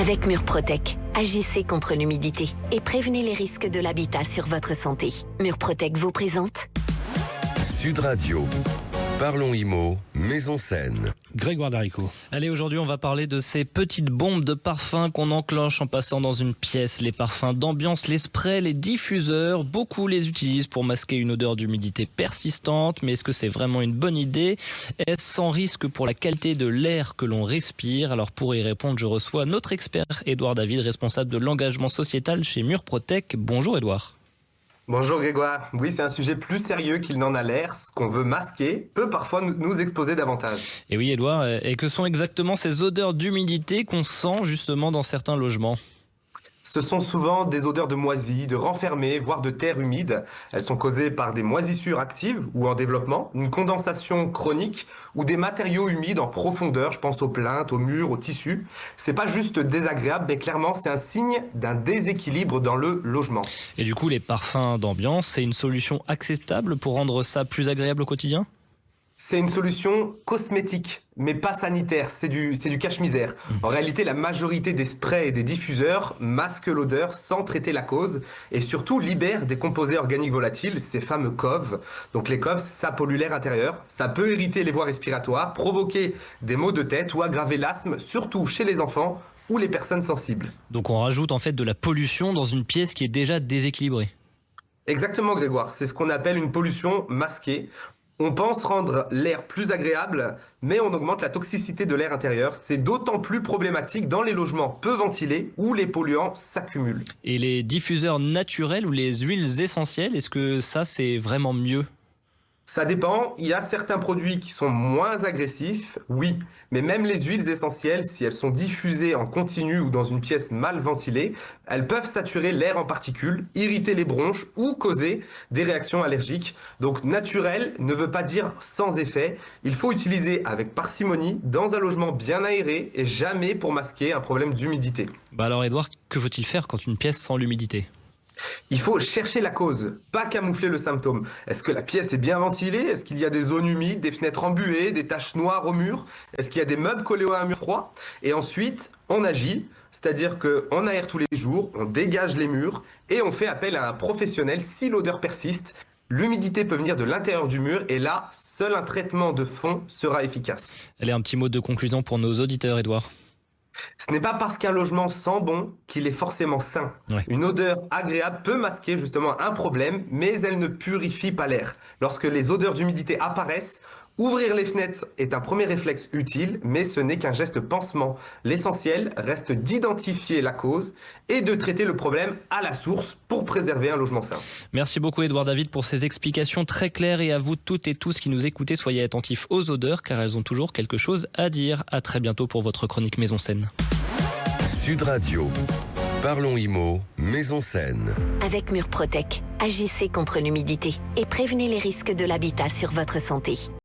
Avec Murprotec, agissez contre l'humidité et prévenez les risques de l'habitat sur votre santé. Murprotec vous présente Sud Radio. Parlons Immo, Maison Saine. Grégoire Darico. Allez, aujourd'hui, on va parler de ces petites bombes de parfum qu'on enclenche en passant dans une pièce. Les parfums d'ambiance, les sprays, les diffuseurs. Beaucoup les utilisent pour masquer une odeur d'humidité persistante. Mais est-ce que c'est vraiment une bonne idée? Est-ce sans risque pour la qualité de l'air que l'on respire? Alors, pour y répondre, je reçois notre expert, Édouard David, responsable de l'engagement sociétal chez Murprotec. Bonjour, Édouard. Bonjour Grégoire. Oui, c'est un sujet plus sérieux qu'il n'en a l'air. Ce qu'on veut masquer peut parfois nous exposer davantage. Et oui, Édouard, et que sont exactement ces odeurs d'humidité qu'on sent justement dans certains logements? Ce sont souvent des odeurs de moisis, de renfermés, voire de terre humide. Elles sont causées par des moisissures actives ou en développement, une condensation chronique ou des matériaux humides en profondeur. Je pense aux plinthes, aux murs, aux tissus. C'est pas juste désagréable, mais clairement c'est un signe d'un déséquilibre dans le logement. Et du coup, les parfums d'ambiance, c'est une solution acceptable pour rendre ça plus agréable au quotidien? C'est une solution cosmétique, mais pas sanitaire, c'est du cache-misère. En réalité, la majorité des sprays et des diffuseurs masquent l'odeur sans traiter la cause et surtout libèrent des composés organiques volatiles, ces fameux COV. Donc les COV, ça pollue l'air intérieur, ça peut irriter les voies respiratoires, provoquer des maux de tête ou aggraver l'asthme, surtout chez les enfants ou les personnes sensibles. Donc on rajoute en fait de la pollution dans une pièce qui est déjà déséquilibrée. Exactement Grégoire, c'est ce qu'on appelle une pollution masquée. On pense rendre l'air plus agréable, mais on augmente la toxicité de l'air intérieur. C'est d'autant plus problématique dans les logements peu ventilés où les polluants s'accumulent. Et les diffuseurs naturels ou les huiles essentielles, est-ce que ça c'est vraiment mieux? Ça dépend, il y a certains produits qui sont moins agressifs, oui, mais même les huiles essentielles, si elles sont diffusées en continu ou dans une pièce mal ventilée, elles peuvent saturer l'air en particules, irriter les bronches ou causer des réactions allergiques. Donc naturel ne veut pas dire sans effet, il faut utiliser avec parcimonie dans un logement bien aéré et jamais pour masquer un problème d'humidité. Alors Édouard, que faut-il faire quand une pièce sent l'humidité? Il faut chercher la cause, pas camoufler le symptôme. Est-ce que la pièce est bien ventilée? Est-ce qu'il y a des zones humides, des fenêtres embuées, des taches noires au mur? Est-ce qu'il y a des meubles collés à un mur froid? Et ensuite, on agit, c'est-à-dire qu'on aère tous les jours, on dégage les murs et on fait appel à un professionnel si l'odeur persiste. L'humidité peut venir de l'intérieur du mur et là, seul un traitement de fond sera efficace. Allez, un petit mot de conclusion pour nos auditeurs, Édouard. Ce n'est pas parce qu'un logement sent bon qu'il est forcément sain. Ouais. Une odeur agréable peut masquer justement un problème, mais elle ne purifie pas l'air. Lorsque les odeurs d'humidité apparaissent, ouvrir les fenêtres est un premier réflexe utile, mais ce n'est qu'un geste pansement. L'essentiel reste d'identifier la cause et de traiter le problème à la source pour préserver un logement sain. Merci beaucoup Édouard David pour ces explications très claires et à vous toutes et tous qui nous écoutez, soyez attentifs aux odeurs car elles ont toujours quelque chose à dire. À très bientôt pour votre chronique Maison Saine. Sud Radio. Parlons Immo, Maison Saine. avec Murprotec, agissez contre l'humidité et prévenez les risques de l'habitat sur votre santé.